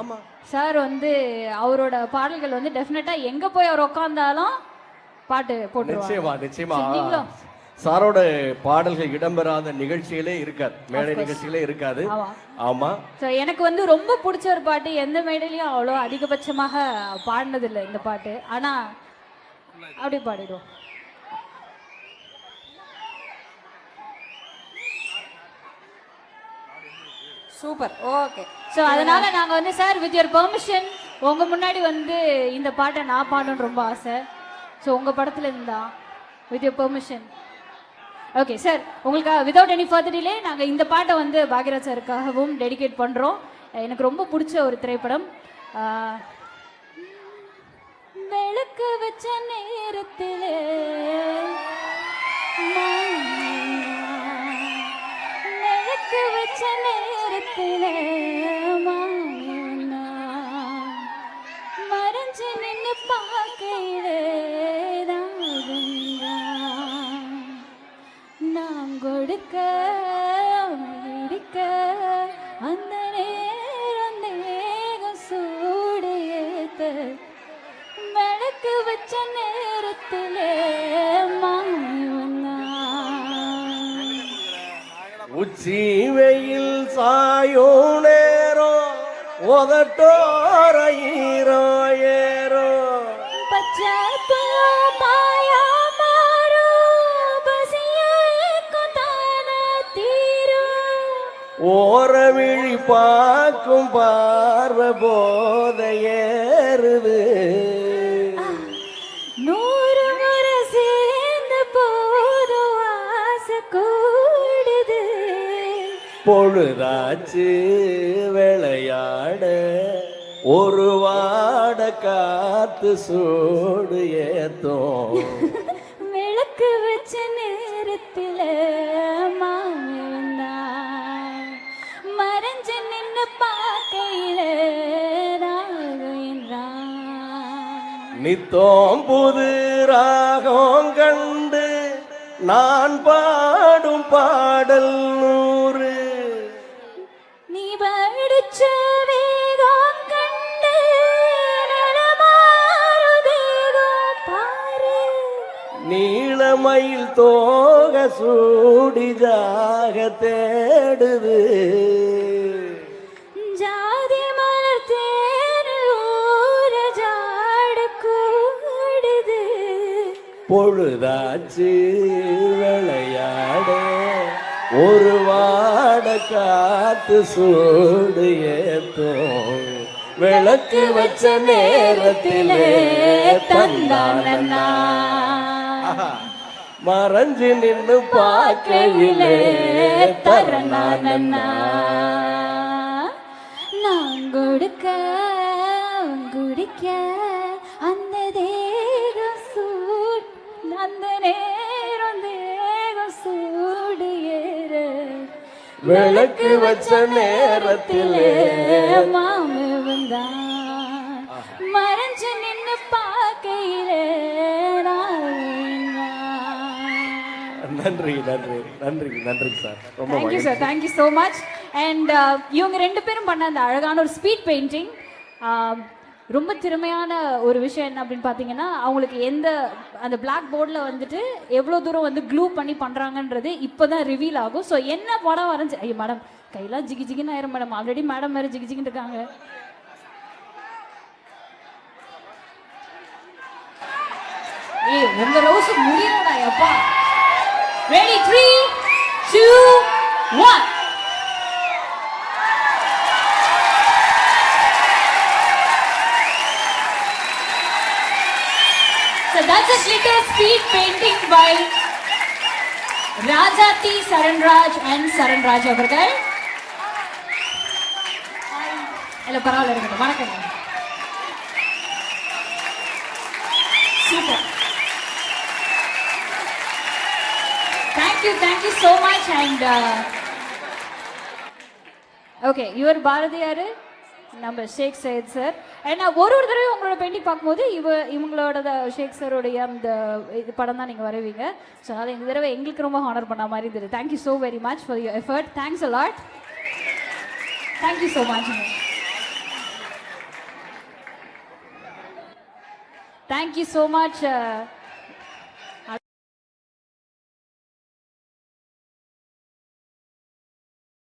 ஆமா சார் வந்து அவரோட பாடல்கள் வந்து டெஃபினட்டா எங்க போய் அவர் உட்கார்ந்தாலும் பாட்டு போட்டுருவாங்க. நிச்சயமா சாரோட பாடல்கள் இடம்பெறாத நிகழ்ச்சிகளே இருக்காது, மேடை நிகழ்ச்சிகளே இருக்காது. ஆமா எனக்கு வந்து ரொம்ப பிடிச்ச ஒரு பாட்டு, எந்த மேடையிலயும் அவ்வளோ அதிகபட்சமாக பாடினது இல்லை இந்த பாட்டு, ஆனா அப்படி பாடிடுவோம். Super, okay. ஸோ அதனால நாங்கள் வந்து சார் வித் யுவர் பெர்மிஷன் உங்கள் முன்னாடி வந்து இந்த பாட்டை நான் பாடணும்னு ரொம்ப ஆசை. ஸோ உங்கள் படத்தில் இருந்தா with your permission. Okay sir, உங்களுக்காக விதவுட் எனி ஃபர்தர் டிலே நாங்கள் இந்த பாட்டை வந்து பாக்யராஜ் சாருக்காகவும் டெடிகேட் பண்ணுறோம். எனக்கு ரொம்ப பிடிச்ச ஒரு திரைப்படம். விளக்கு வச்ச நேரத்தில் விளக்கு வச்ச நேரத்தில் மறைஞ்சு நின்று பார்க்கையிலே நாம் கொடுக்க இடிக்க அந்த நேரம் தேகம் சூடு ஏத்த விளக்கு வச்ச நேரத்திலே மாமி வந்தான். உச்சி வெயில் சாயோ நேரம் உதட்டோர ஈரோ ஏறோ பச்சை ஓரவிழி பார்க்கும் பார்வை போத ஏறுது. 100 முறை சேர்ந்த போது ஆசை கூடுது. பொழுதாச்சு விளையாட ஒரு வாட காத்து சூடு ஏத்தோம். விளக்கு வச்ச நேரத்தில் மாமி வந்தான். மறைஞ்சு நின்று பார்க்கையில நித்தோம் புது ராகம் கண்டு நான் பாடும் பாடல் 100. நீ படிச்ச வேகம் கண்டு நலமாறுதேகம் பாரு. நீளமயில் தோக சூடிதாக தேடுது. ஜாதி மலர் தேனு ஊர ஜாடு கூடுது. பொழுதாச்சு விளையாட ஒரு வாட காத்து சூடு ஏத்தோம். விளக்கு வச்ச நேரத்திலே தந்தானண்ணா மறைஞ்சு நின்று பார்க்கையிலே தரணானண்ணா. நான் கொடுக்க குடிக்க அந்த தேகம் சூட் அந்த நேரம் தேகம் சூடு ஏற விளக்கு வச்ச நேரத்திலே மாமி வந்தான். மறைஞ்சு நின்று பார்க்கையிலே நன்றி நன்றி நன்றி நன்றி சார். ரொம்ப thank you sir, thank you so much. And இவங்க 2 பேரும் பண்ண அந்த அழகான ஒரு ஸ்பீட் பெயிண்டிங் ரொம்ப திறமையான ஒரு விஷயம் என்ன அப்படின்னு பார்த்தீங்கன்னா, அவங்களுக்கு அந்த பிளாக் போர்டில் வந்துட்டு எவ்வளோ தூரம் வந்து க்ளூ பண்ணி பண்ணுறாங்கன்றது இப்போ தான் ரிவீல் ஆகும். ஸோ என்ன படம் வரைஞ்சி ஐயோ மேடம் கையெல்லாம் ஜிகி ஜிகின்னு ஆயிரும் மேடம். ஆல்ரெடி மேடம் வேறு ஜிகி ஜிகின்னு இருக்காங்க. உங்க ரோஸ் முடியலடா எப்பா. Ready, 3, 2, 1. So that's a glitter speed painting by Rajati Saranraj and Saranraj அவர்கள். hello பரவாயில்லை இருக்கட்டும். வணக்கம். Super. Thank you so much. And okay, your Bharathiyar நம்ம ஷேக் சையத் சார். ஏன்னா ஒரு தடவை உங்களோட பெயிண்டிங் பார்க்கும்போது இவங்களோட ஷேக் சாரோடைய அந்த இது படம் தான் நீங்கள் வரைவீங்க. ஸோ அதனால் இந்த தடவை எங்களுக்கு ரொம்ப ஹானர் பண்ண மாதிரி இருந்தது. Thank you so very much for your effort. Thanks a lot. Thank you so much. Thank you so much